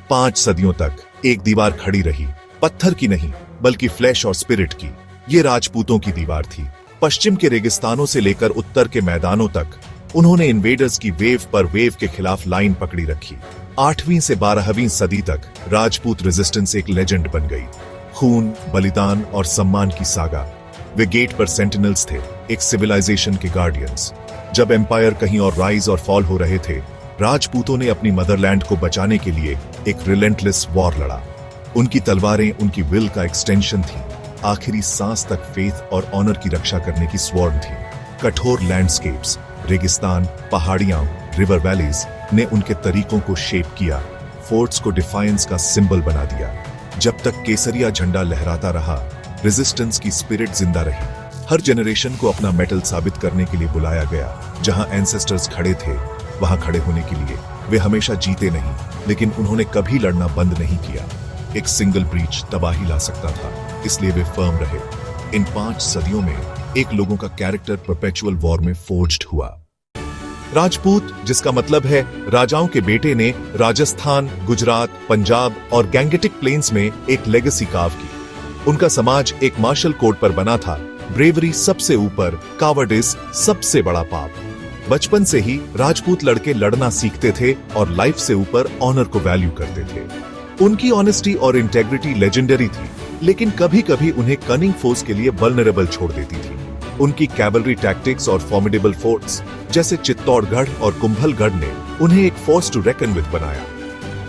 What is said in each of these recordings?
5 सदियों तक एक दीवार खड़ी रही, पत्थर की नहीं बल्कि फ्लैश और स्पिरिट की। ये राजपूतों की दीवार थी। पश्चिम के रेगिस्तानों से लेकर उत्तर के मैदानों तक उन्होंने इन्वेडर्स की वेव पर वेव के खिलाफ लाइन पकड़ी रखी। 8वीं से 12वीं सदी तक राजपूत रेजिस्टेंस एक लेजेंड बन गई। खून, बलिदान और सम्मान की सागा। वे गेट पर सेंटिनल्स थे, एक सिविलाइजेशन के गार्डियंस। जब एम्पायर कहीं और राइज और फॉल हो रहे थे, राजपूतों ने अपनी मदरलैंड को बचाने के लिए एक रिलेंटलेस वॉर लड़ा। उनकी तलवारें उनकी विल का एक्सटेंशन थी। आखिरी सांस तक फेथ और ऑनर की रक्षा करने की स्वॉर्ड थी। कठोर लैंडस्केप्स, रेगिस्तान, पहाड़ियां, रिवर वैलीज ने उनके तरीकों को शेप किया, फोर्ट्स को डिफायंस का सिंबल बना दिया। जब तक केसरिया झंडा लहराता रहा, रेजिस्टेंस की स्पिरिट जिंदा रही। हर जनरेशन को अपना मेटल साबित करने के लिए बुलाया गया। जहां एंसेस्टर्स खड़े थे, वहां खड़े होने के लिए। वे हमेशा जीते नहीं, लेकिन उन्होंने कभी लड़ना बंद नहीं किया। एक सिंगल ब्रीच तबाही ला सकता था, इसलिए वे फर्म रहे। इन 5 सदियों में एक लोगों का कैरेक्टर परपेचुअल वॉर में फोर्ज्ड हुआ। राजपूत, जिसका मतलब है राजाओं के बेटे, ने राजस्थान, गुजरात, पंजाब और गैंगेटिक प्लेन्स में एक लेगेसी कार्व की। उनका समाज एक मार्शल कोड पर बना था। ब्रेवरी सबसे ऊपर, कावर्डिस सबसे बड़ा पाप। बचपन से ही राजपूत लड़के लड़ना सीखते थे और लाइफ से ऊपर ऑनर को वैल्यू करते थे। उनकी ऑनेस्टी और इंटेग्रिटी लेजेंडरी थी, लेकिन कभी कभी उन्हें कनिंग फोर्स के लिए वल्नरेबल छोड़ देती थी। उनकी कैवलरी टैक्टिक्स और फॉर्मिडेबल फोर्ट्स जैसे चित्तौड़गढ़ और कुंभलगढ़ ने उन्हें एक फोर्स टू रेकन विद बनाया।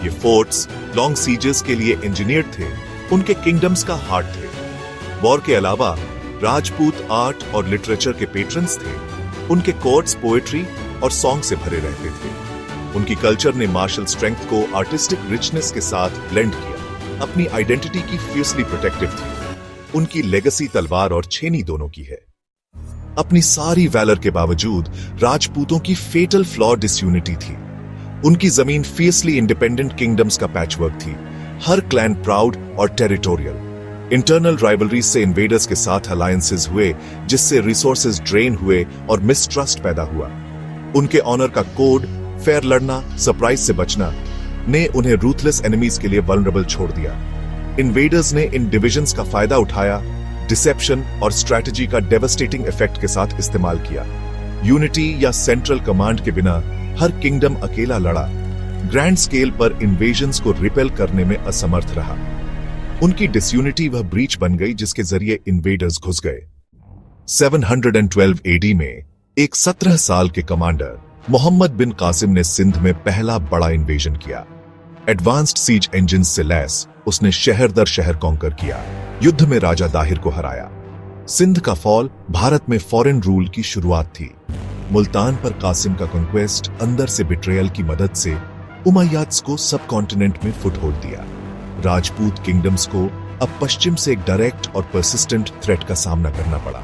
ये फोर्ट्स लॉन्ग सीजेस के लिए इंजीनियर्ड थे, उनके किंगडम्स का हार्ट थे। वॉर के अलावा राजपूत आर्ट और लिटरेचर के पेट्रन्स थे। उनके कोर्ट्स पोएट्री और सॉन्ग से भरे रहते थे। उनकी कल्चर ने मार्शल स्ट्रेंथ को आर्टिस्टिक रिचनेस के साथ ब्लेंड किया। अपनी आइडेंटिटी की फियर्सली प्रोटेक्टिव थी। उनकी लेगेसी तलवार और छेनी दोनों की है। अपनी सारी वैलर के बावजूद राजपूतों की फेटल फ्लॉ डिसयूनिटी थी। उनकी जमीन फियर्सली इंडिपेंडेंट किंगडम्स का पैचवर्क थी, हर क्लैन प्राउड और टेरिटोरियल। इंटरनल राइवलरी से इन्वेडर्स के साथ अलायंसेस हुए, जिससे रिसोर्सेज ड्रेन हुए और मिसट्रस्ट पैदा हुआ। उनके ऑनर का कोड, फेयर लड़ना, सरप्राइज से बचना, ने उन्हें रूथलेस एनिमीज के लिए वल्नरेबल छोड़ दिया। इन्वेडर्स ने इन डिविजन्स का फायदा उठाया, डिसेप्शन और स्ट्रैटेजी का डेवस्टेटिंग इफेक्ट के साथ इस्तेमाल किया। यूनिटी या सेंट्रल कमांड के बिना हर किंगडम अकेला लड़ा, ग्रैंड स्केल पर इन्वेजन्स को रिपेल करने में असमर्थ रहा। उनकी डिसयूनिटी वह ब्रीच बन गई जिसके जरिए इन्वेडर्स घुस गए। 712 एडी में एक 17 साल के कमांडर मोहम्मद बिन कासिम ने सिंध में पहला बड़ा इन्वेजन किया। एडवांस्ड सीज इंजन से लैस उसने शहर दर शहर कॉन्कर किया, युद्ध में राजा दाहिर को हराया। सिंध का फॉल भारत में फॉरेन रूल की शुरुआत थी। मुल्तान पर कासिम का कॉन्क्वेस्ट अंदर से बिट्रेयल की मदद से उमैयाद्स को सब कॉन्टिनेंट में फुटहोल्ड दिया। राजपूत किंगडम्स को अब पश्चिम से एक डायरेक्ट और परसिस्टेंट थ्रेट का सामना करना पड़ा।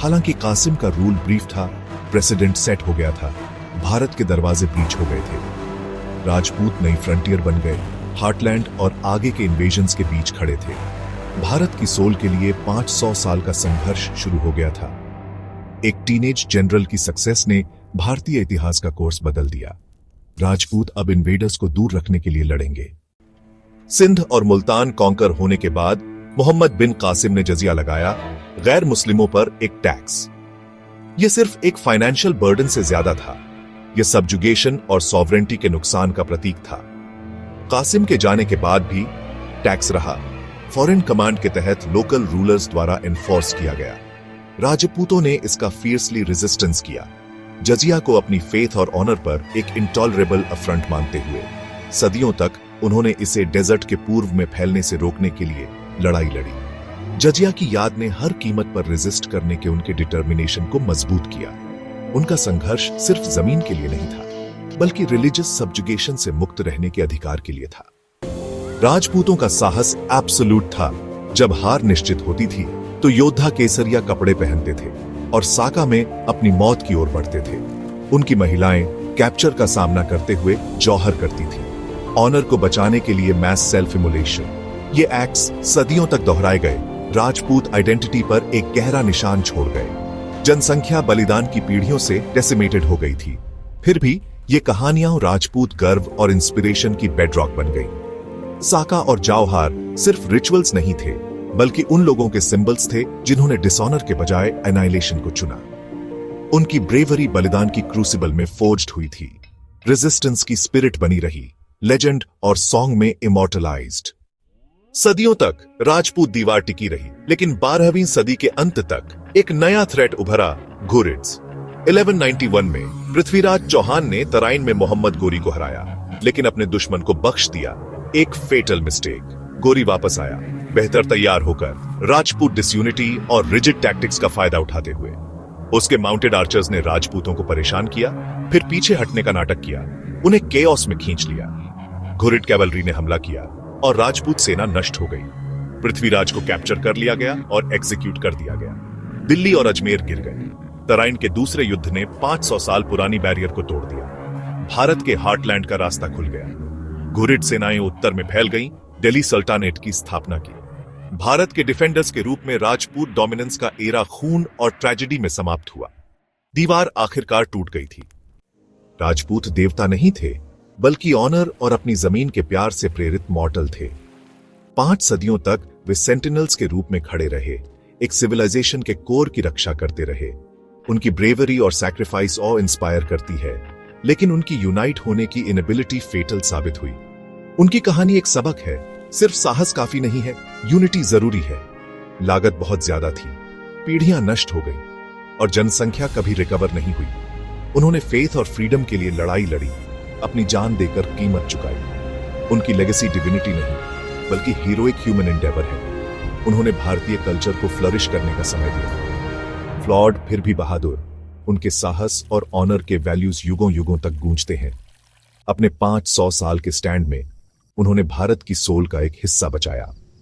हालांकि कासिम का रूल ब्रीफ था, प्रेसिडेंट सेट हो गया था, भारत के दरवाजे ब्रीच हो गए थे। राजपूत नई फ्रंटियर बन गए, हार्टलैंड और आगे के इन्वेजन्स के बीच खड़े थे। भारत की सोल के लिए 500 साल का संघर्ष शुरू हो गया था। एक टीनेज जनरल की सक्सेस ने भारतीय इतिहास का कोर्स बदल दिया। राजपूत अब इन्वेडर्स को दूर रखने के लिए लड़ेंगे। सिंध और मुल्तान कॉन्कर होने के बाद मोहम्मद बिन कासिम ने जजिया लगाया, गैर मुस्लिमों पर एक टैक्स। यह सिर्फ एक फाइनेंशियल बर्डन से ज्यादा था, यह सब्जुगेशन और सॉवरेंटी के नुकसान का प्रतीक था। कासिम के जाने के बाद भी टैक्स रहा, फॉरेन कमांड के तहत लोकल रूलर्स द्वारा एनफोर्स किया गया। राजपूतों ने इसका फियर्सली रेजिस्टेंस किया, जजिया को अपनी फेथ और ऑनर पर एक इंटॉलरेबल अफ्रंट मानते हुए। सदियों तक उन्होंने इसे डेजर्ट के पूर्व में फैलने से रोकने के लिए लड़ाई लड़ी। जजिया की याद ने हर कीमत पर रेजिस्ट करने के उनके डिटर्मिनेशन को मजबूत किया। उनका संघर्ष सिर्फ जमीन के लिए नहीं था, बल्कि रिलीजियस सब्जुगेशन से मुक्त रहने के अधिकार के लिए था। राजपूतों का साहस एब्सोल्यूट था। जब हार निश्चित होती थी तो योद्धा केसरिया कपड़े पहनते थे और साका में अपनी मौत की ओर बढ़ते थे। उनकी महिलाएं कैप्चर का सामना करते हुए जौहर करती थी, ऑनर को बचाने के लिए मैस सेल्फ इमोलेशन। ये एक्ट्स सदियों तक दोहराए गए, राजपूत आइडेंटिटी पर एक गहरा निशान छोड़ गए। जनसंख्या बलिदान की पीढ़ियों से डेसिमेटेड हो गई थी, फिर भी ये कहानियां राजपूत गर्व और इंस्पिरेशन की बेडरॉक बन गई। साका और जावहार सिर्फ रिचुअल्स नहीं थे, बल्कि उन लोगों के सिंबल्स थे जिन्होंने डिसऑनर के बजाय एनाइलेशन को चुना। उनकी ब्रेवरी बलिदान की क्रूसिबल में फोर्ज्ड हुई थी, रेजिस्टेंस की स्पिरिट बनी रही, लेजेंड और सॉन्ग में इमॉर्टलाइज्ड। सदियों तक राजपूत दीवार टिकी रही, लेकिन 12वीं सदी के अंत तक एक नया थ्रेट उभरा, घुरिड्स। 1191 में पृथ्वीराज चौहान ने तराइन में मोहम्मद गोरी को हराया, लेकिन अपने दुश्मन को बख्श दिया। एक फेटल मिस्टेक। गोरी वापस आया, बेहतर तैयार होकर, राजपूत डिसयूनिटी और रिजिड टैक्टिक्स का फायदा उठाते हुए। उसके माउंटेड आर्चर्स ने राजपूतों को परेशान किया, फिर पीछे हटने का नाटक किया, उन्हें केओस में खींच लिया। घुरिड कैवलरी ने हमला किया और राजपूत सेना नष्ट हो गई। पृथ्वीराज को कैप्चर कर लिया गया और एग्जीक्यूट कर दिया गया। दिल्ली और अजमेर गिर गए। तराइन के दूसरे युद्ध ने 500 साल पुरानी बैरियर को तोड़ दिया। भारत के हार्टलैंड का रास्ता खुल गया। घुरिड सेनाएं उत्तर में फैल गईं, दिल्ली सल्तनत की स्थापना की। भारत के डिफेंडर्स के रूप में राजपूत डोमिनेंस का एरा खून और ट्रेजेडी में समाप्त हुआ। दीवार आखिरकार टूट गई थी। राजपूत देवता नहीं थे, बल्कि ऑनर और अपनी जमीन के प्यार से प्रेरित मॉर्टल थे। 5 सदियों तक वे सेंटिनल्स के रूप में खड़े रहे, एक सिविलाइजेशन के कोर की रक्षा करते रहे। उनकी ब्रेवरी और सैक्रिफाइस ऑ इंस्पायर करती है, लेकिन उनकी यूनाइट होने की इनेबिलिटी फेटल साबित हुई। उनकी कहानी एक सबक है, सिर्फ साहस काफी नहीं है, यूनिटी जरूरी है। लागत बहुत ज्यादा थी, पीढ़ियां नष्ट हो गई और जनसंख्या कभी रिकवर नहीं हुई। उन्होंने फेथ और फ्रीडम के लिए लड़ाई लड़ी, अपनी जान देकर कीमत चुकाई। उनकी लेगेसी डिविनिटी नहीं, बल्कि हीरोइक ह्यूमन एंडेवर है। उन्होंने भारतीय कल्चर को फ्लरिश करने का समय दिया। फ्लॉड फिर भी बहादुर, उनके साहस और ऑनर के वैल्यूज युगों युगों तक गूंजते हैं। अपने 500 साल के स्टैंड में उन्होंने भारत की सोल का एक हिस्सा बचाया।